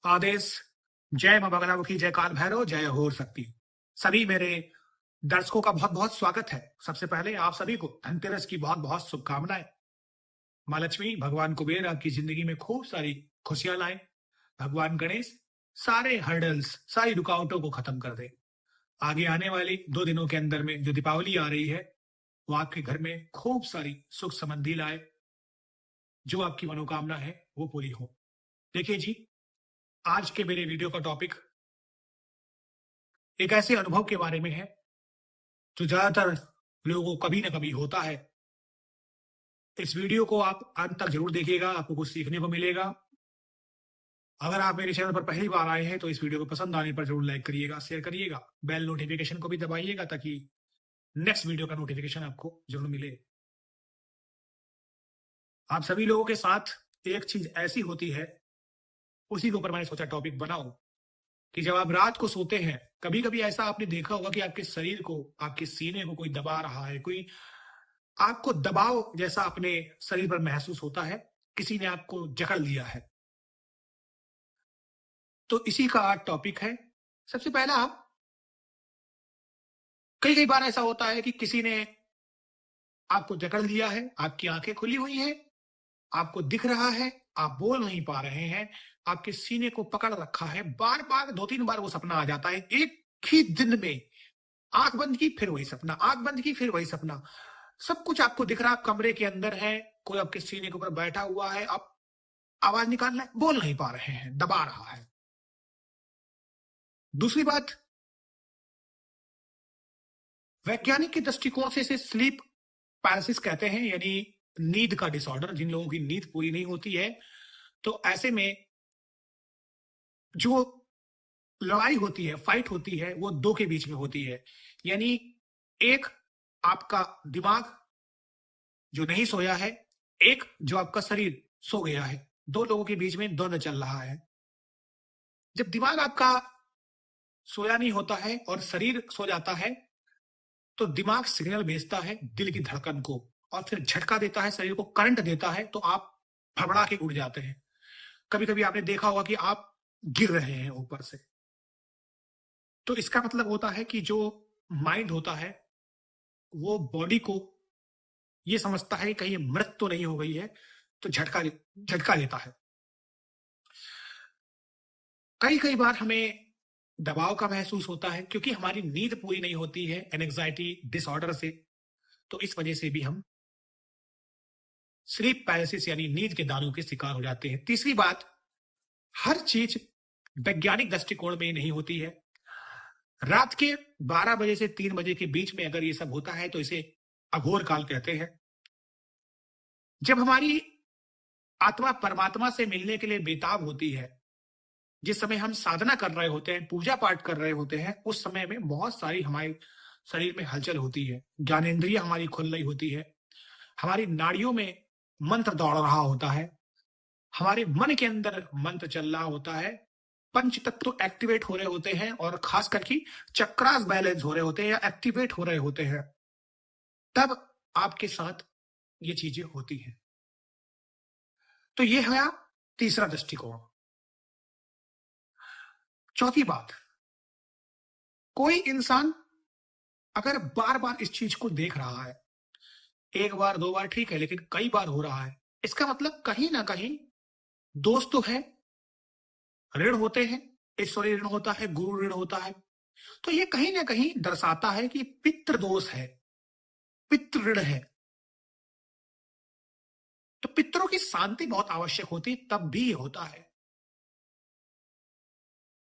आदेश। जय मां बगलामुखी, जय काल भैरव, जय होर शक्ति। सभी मेरे दर्शकों का बहुत बहुत स्वागत है। सबसे पहले आप सभी को धनतेरस की बहुत बहुत शुभकामनाएं। मां लक्ष्मी, भगवान कुबेर आपकी जिंदगी में खूब सारी खुशियां लाए। भगवान गणेश सारे हर्डल्स, सारी रुकावटों को खत्म कर दे। आगे आने वाली 2 दिनों के अंदर में जो दीपावली आ रही है, वो आपके घर में खूब सारी सुख समृद्धि लाए। जो आपकी मनोकामना है वो पूरी हो। देखिए जी, आज के मेरे वीडियो का टॉपिक एक ऐसे अनुभव के बारे में है जो ज्यादातर लोगों को कभी ना कभी होता है। इस वीडियो को आप अंत तक जरूर देखिएगा, आपको कुछ सीखने को मिलेगा। अगर आप मेरे चैनल पर पहली बार आए हैं तो इस वीडियो को पसंद आने पर जरूर लाइक करिएगा, शेयर करिएगा, बेल नोटिफिकेशन को भी दबाइएगा ताकि नेक्स्ट वीडियो का नोटिफिकेशन आपको जरूर मिले। आप सभी लोगों के साथ एक चीज ऐसी होती है, उसी के ऊपर मैंने सोचा टॉपिक बनाऊं, कि जब आप रात को सोते हैं, कभी कभी ऐसा आपने देखा होगा कि आपके शरीर को, आपके सीने को कोई दबा रहा है, कोई आपको दबाव जैसा अपने शरीर पर महसूस होता है, किसी ने आपको जकड़ लिया है। तो इसी का आज टॉपिक है। सबसे पहला, कई कई बार ऐसा होता है कि किसी ने आपको जकड़ लिया है, आपकी आंखें खुली हुई हैं, आपको दिख रहा है, आप बोल नहीं पा रहे हैं, आपके सीने को पकड़ रखा है। बार बार 2-3 बार वो सपना आ जाता है एक ही दिन में। आंख बंद की फिर वही सपना, आंख बंद की फिर वही सपना। सब कुछ आपको दिख रहा है, आप कमरे के अंदर है, कोई आपके सीने के ऊपर बैठा हुआ है, आप आवाज निकालना है, बोल नहीं पा रहे हैं, दबा रहा है। दूसरी बात, वैज्ञानिक के दृष्टिकोण से इसे स्लीप पैरालिसिस कहते हैं, यानी नींद का डिसऑर्डर। जिन लोगों की नींद पूरी नहीं होती है, तो ऐसे में जो लड़ाई होती है, फाइट होती है, वो 2 के बीच में होती है। यानी एक आपका दिमाग जो नहीं सोया है, एक जो आपका शरीर सो गया है। 2 लोगों के बीच में द्वंद्व चल रहा है। जब दिमाग आपका सोया नहीं होता है और शरीर सो जाता है, तो दिमाग सिग्नल भेजता है दिल की धड़कन को और फिर झटका देता है, शरीर को करंट देता है, तो आप भड़बड़ा के उड़ जाते हैं। कभी कभी आपने देखा होगा कि आप गिर रहे हैं ऊपर से। तो इसका मतलब होता है कि जो माइंड होता है वो बॉडी को ये समझता है कि कहीं मृत तो नहीं हो गई है, तो झटका देता है। कई कई बार हमें दबाव का महसूस होता है क्योंकि हमारी नींद पूरी नहीं होती है एंजाइटी डिसऑर्डर से। तो इस वजह से भी हम स्लीप पैरालिसिस यानी नींद के दानों के शिकार हो जाते हैं। तीसरी बात, हर चीज वैज्ञानिक दृष्टिकोण में नहीं होती है। रात के 12 बजे से 3 बजे के बीच में अगर ये सब होता है तो इसे अघोर काल कहते हैं। जब हमारी आत्मा परमात्मा से मिलने के लिए बेताब होती है, जिस समय हम साधना कर रहे होते हैं, पूजा पाठ कर रहे होते हैं, उस समय में बहुत सारी हमारे शरीर में हलचल होती है, ज्ञानेंद्रिय हमारी खुल रही होती है, हमारी नाड़ियों में मंत्र दौड़ रहा होता है, हमारे मन के अंदर मंत्र चल रहा होता है, पंच तत्व एक्टिवेट हो रहे होते हैं और खास करके चक्रास बैलेंस हो रहे होते हैं या एक्टिवेट हो रहे होते हैं। तब आपके साथ ये चीजें होती हैं। तो ये है तीसरा दृष्टिकोण। चौथी बात, कोई इंसान अगर बार बार इस चीज को देख रहा है, 1 बार 2 बार ठीक है, लेकिन कई बार हो रहा है, इसका मतलब कहीं ना कहीं दोष तो है, ऋण होते हैं, ईश्वरीय ऋण होता है, गुरु ऋण होता है। तो ये कहीं ना कहीं दर्शाता है कि पितृ दोष है, पितृ ऋण है। तो पितरों की शांति बहुत आवश्यक होती है, तब भी ये होता है।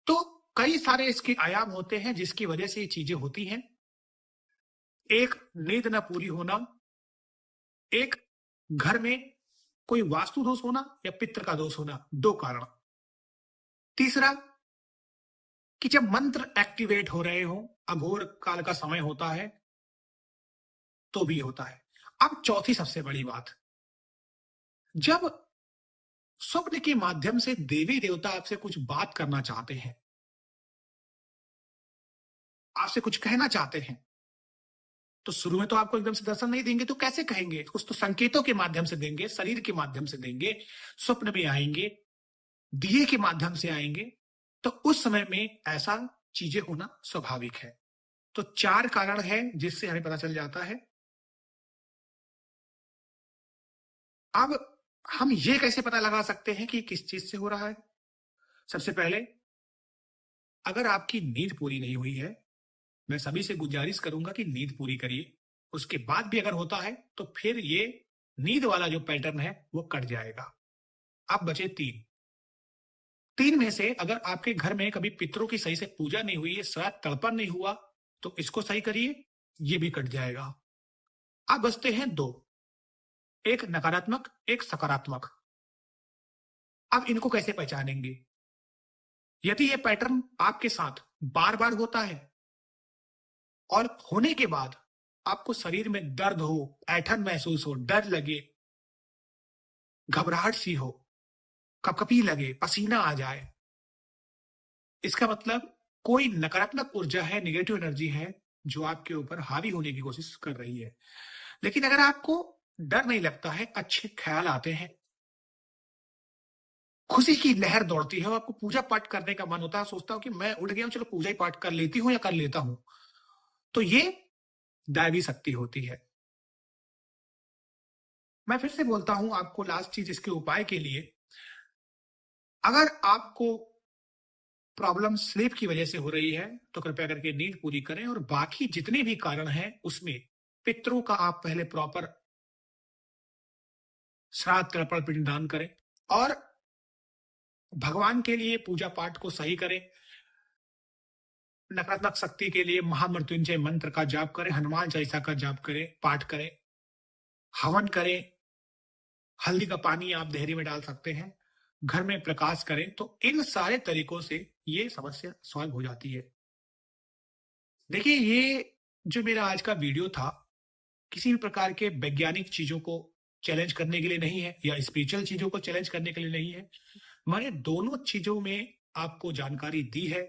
तो कई सारे इसके आयाम होते हैं जिसकी वजह से ये चीजें होती हैं। एक, नींद न पूरी होना, एक, घर में कोई वास्तु दोष होना या पितृ का दोष होना, 2 कारण। तीसरा, कि जब मंत्र एक्टिवेट हो रहे हो, अघोर काल का समय होता है, तो भी होता है। अब चौथी सबसे बड़ी बात, जब स्वप्न के माध्यम से देवी देवता आपसे कुछ बात करना चाहते हैं, आपसे कुछ कहना चाहते हैं, तो शुरू में तो आपको एकदम से दर्शन नहीं देंगे, तो कैसे कहेंगे? कुछ तो संकेतों के माध्यम से देंगे, शरीर के माध्यम से देंगे, स्वप्न में आएंगे, दिए के माध्यम से आएंगे, तो उस समय में ऐसा चीजें होना स्वाभाविक है। तो 4 कारण है जिससे हमें पता चल जाता है। अब हम ये कैसे पता लगा सकते हैं कि किस चीज से हो रहा है? सबसे पहले, अगर आपकी नींद पूरी नहीं हुई है, मैं सभी से गुजारिश करूंगा कि नींद पूरी करिए। उसके बाद भी अगर होता है तो फिर ये नींद वाला जो पैटर्न है वो कट जाएगा। अब बचे 3। 3 में से अगर आपके घर में कभी पितरों की सही से पूजा नहीं हुई है, शायद तर्पण नहीं हुआ, तो इसको सही करिए, ये भी कट जाएगा। अब बचते हैं 2, एक नकारात्मक, एक सकारात्मक। अब इनको कैसे पहचानेंगे? यदि ये पैटर्न आपके साथ बार बार होता है और होने के बाद आपको शरीर में दर्द हो, ऐंठन महसूस हो, डर लगे, घबराहट सी हो, कपकपी लगे, पसीना आ जाए, इसका मतलब कोई नकारात्मक ऊर्जा है, नेगेटिव एनर्जी है जो आपके ऊपर हावी होने की कोशिश कर रही है। लेकिन अगर आपको डर नहीं लगता है, अच्छे ख्याल आते हैं, खुशी की लहर दौड़ती है और आपको पूजा पाठ करने का मन होता है, सोचता हूं कि मैं उठ गया हूं, चलो पूजा ही पाठ कर लेती हूं या कर लेता हूं, तो ये दैवी शक्ति होती है। मैं फिर से बोलता हूं आपको लास्ट चीज इसके उपाय के लिए, अगर आपको प्रॉब्लम स्लीप की वजह से हो रही है तो कृपया करके नींद पूरी करें, और बाकी जितने भी कारण हैं उसमें पितरों का आप पहले प्रॉपर श्राद्ध तर्पण पिंडदान करें, और भगवान के लिए पूजा पाठ को सही करें। नकारात्मक शक्ति के लिए महामृत्युंजय मंत्र का जाप करें, हनुमान चालीसा का जाप करें, पाठ करें, हवन करें, हल्दी का पानी आप देहरी में डाल सकते हैं, घर में प्रकाश करें, तो इन सारे तरीकों से ये समस्या सॉल्व हो जाती है। देखिए, ये जो मेरा आज का वीडियो था, किसी भी प्रकार के वैज्ञानिक चीजों को चैलेंज करने के लिए नहीं है या स्पिरिचुअल चीजों को चैलेंज करने के लिए नहीं है। मैंने दोनों चीजों में आपको जानकारी दी है।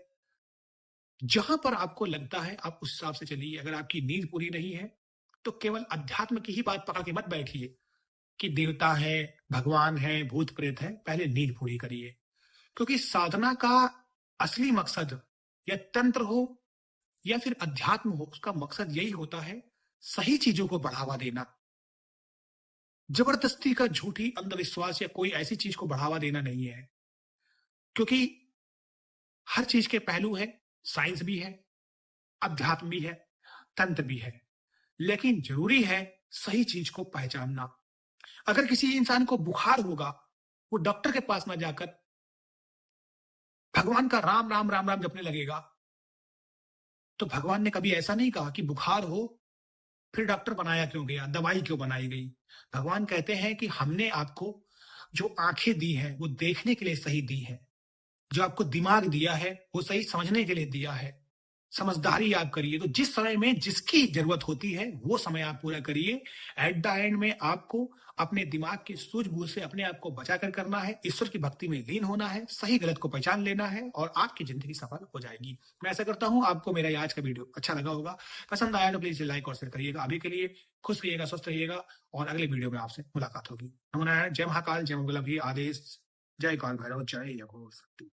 जहां पर आपको लगता है आप उस हिसाब से चलिए। अगर आपकी नींद पूरी नहीं है तो केवल अध्यात्म की ही बात पकड़ के मत बैठिए कि देवता है, भगवान है, भूत प्रेत है। पहले नींद पूरी करिए, क्योंकि साधना का असली मकसद या तंत्र हो या फिर अध्यात्म हो, उसका मकसद यही होता है सही चीजों को बढ़ावा देना। जबरदस्ती का झूठी अंधविश्वास या कोई ऐसी चीज को बढ़ावा देना नहीं है, क्योंकि हर चीज के पहलू है, साइंस भी है, अध्यात्म भी है, तंत्र भी है, लेकिन जरूरी है सही चीज को पहचानना। अगर किसी इंसान को बुखार होगा, वो डॉक्टर के पास ना जाकर भगवान का राम राम राम राम जपने लगेगा, तो भगवान ने कभी ऐसा नहीं कहा कि बुखार हो फिर डॉक्टर बनाया क्यों गया, दवाई क्यों बनाई गई। भगवान कहते हैं कि हमने आपको जो आंखें दी हैं वो देखने के लिए सही दी है, जो आपको दिमाग दिया है वो सही समझने के लिए दिया है। समझदारी आप करिए, तो जिस समय में जिसकी जरूरत होती है वो समय आप पूरा करिए। एट द एंड में आपको अपने दिमाग की सूझबूझ से अपने आप को बचा कर करना है, ईश्वर की भक्ति में लीन होना है, सही गलत को पहचान लेना है, और आपकी जिंदगी सफल हो जाएगी। मैं ऐसा करता हूं आपको मेरा ये आज का वीडियो अच्छा लगा होगा। पसंद आया तो प्लीज लाइक और शेयर करिएगा। अभी के लिए खुश रहिएगा, स्वस्थ रहिएगा, और अगले वीडियो में आपसे मुलाकात होगी। नमो नारायण, जय महाकाल, जय मंगलम, आदेश, जय काल भैरव, जय यज्ञ।